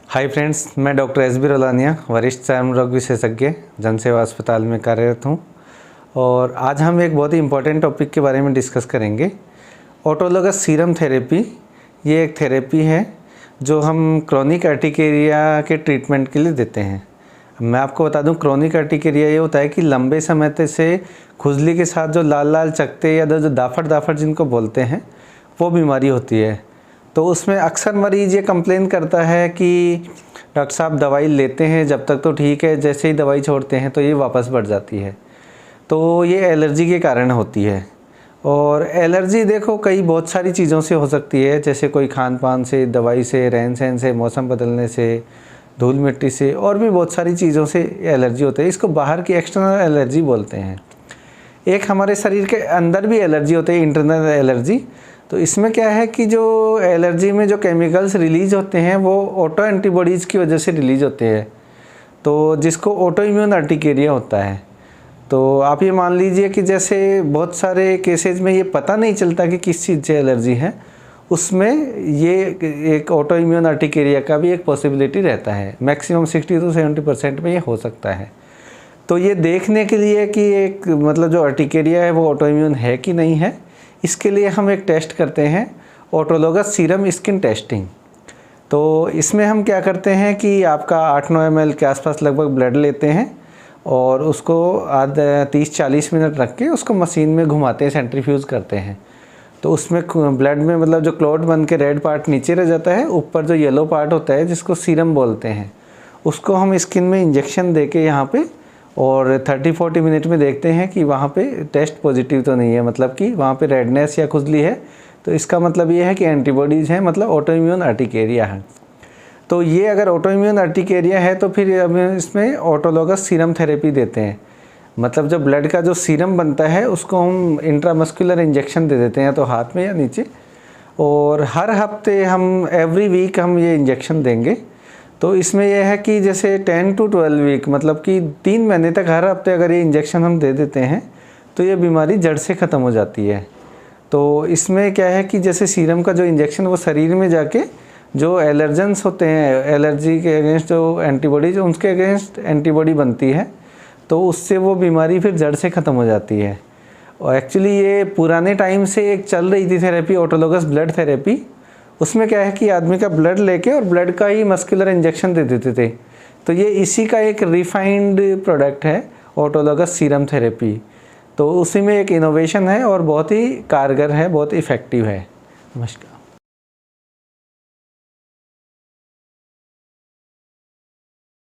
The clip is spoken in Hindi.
हाय फ्रेंड्स, मैं डॉक्टर एस बी रोलानिया, वरिष्ठ चर्म रोग विशेषज्ञ, जनसेवा अस्पताल में कार्यरत हूँ। और आज हम एक बहुत ही इम्पोर्टेंट टॉपिक के बारे में डिस्कस करेंगे। ऑटोलोगस सीरम थेरेपी ये एक थेरेपी है जो हम क्रोनिक अर्टिकेरिया के ट्रीटमेंट के लिए देते हैं। मैं आपको बता दूं, क्रोनिक अर्टिकेरिया ये होता है कि लंबे समय से खुजली के साथ जो लाल लाल चकत्ते या जो दाफड़ जिनको बोलते हैं वो बीमारी होती है। तो उसमें अक्सर मरीज़ ये कंप्लेन करता है कि डॉक्टर साहब दवाई लेते हैं जब तक तो ठीक है, जैसे ही दवाई छोड़ते हैं तो ये वापस बढ़ जाती है। तो ये एलर्जी के कारण होती है। और एलर्जी देखो कई बहुत सारी चीज़ों से हो सकती है, जैसे कोई खान पान से, दवाई से, रहन सहन से, मौसम बदलने से, धूल मिट्टी से, और भी बहुत सारी चीज़ों से एलर्जी होती है। इसको बाहर की एक्सटर्नल एलर्जी बोलते हैं। एक हमारे शरीर के अंदर भी एलर्जी होती है, इंटरनल एलर्जी। तो इसमें क्या है कि जो एलर्जी में जो केमिकल्स रिलीज़ होते हैं वो ऑटो एंटीबॉडीज़ की वजह से रिलीज़ होते हैं, तो जिसको ऑटो इम्यून अर्टिकेरिया होता है। तो आप ये मान लीजिए कि जैसे बहुत सारे केसेस में ये पता नहीं चलता कि किस चीज़ से एलर्जी है, उसमें ये एक ऑटो इम्यून अर्टिकेरिया का भी एक पॉसिबिलिटी रहता है। मैक्सिमम 60 से 70% में ये हो सकता है। तो ये देखने के लिए कि एक मतलब जो अर्टिकेरिया है वो ऑटो इम्यून है कि नहीं है, इसके लिए हम एक टेस्ट करते हैं, ऑटोलोगस सीरम स्किन टेस्टिंग। तो इसमें हम क्या करते हैं कि आपका 8-9 ml के आसपास लगभग ब्लड लेते हैं और उसको 30-40 मिनट रख के उसको मशीन में घुमाते हैं, सेंट्रीफ्यूज करते हैं। तो उसमें ब्लड में मतलब जो क्लॉट बन के रेड पार्ट नीचे रह जाता है, ऊपर जो येलो पार्ट होता है जिसको सीरम बोलते हैं, उसको हम स्किन में इंजेक्शन दे के यहाँ पे और 30-40 मिनट में देखते हैं कि वहाँ पे टेस्ट पॉजिटिव तो नहीं है, मतलब कि वहाँ पे रेडनेस या खुजली है, तो इसका मतलब ये है कि एंटीबॉडीज़ हैं, मतलब ऑटो इम्यून अर्टिकेरिया है। तो ये अगर ऑटो इम्यून अर्टिकेरिया है तो फिर हम इसमें ऑटोलोगस सीरम थेरेपी देते हैं। मतलब जो ब्लड का जो सीरम बनता है उसको हम इंट्रामस्कुलर इंजेक्शन दे देते हैं, तो हाथ में या नीचे, और हर हफ्ते हम एवरी वीक हम ये इंजेक्शन देंगे। तो इसमें यह है कि जैसे 10 to 12 वीक, मतलब कि 3 महीने तक हर हफ्ते अगर ये इंजेक्शन हम दे देते हैं तो ये बीमारी जड़ से ख़त्म हो जाती है। तो इसमें क्या है कि जैसे सीरम का जो इंजेक्शन वो शरीर में जाके जो एलर्जेंस होते हैं, एलर्जी के अगेंस्ट जो एंटीबॉडीज, उनके अगेंस्ट एंटीबॉडी बनती है, तो उससे वो बीमारी फिर जड़ से ख़त्म हो जाती है। और एक्चुअली ये पुराने टाइम से एक चल रही थी थेरेपी, ऑटोलोगस ब्लड थेरेपी। उसमें क्या है कि आदमी का ब्लड लेके और ब्लड का ही मस्कुलर इंजेक्शन दे देते थे। तो ये इसी का एक रिफाइंड प्रोडक्ट है, ऑटोलोगस सीरम थेरेपी। तो उसी में एक इनोवेशन है और बहुत ही कारगर है, बहुत इफ़ेक्टिव है। नमस्कार।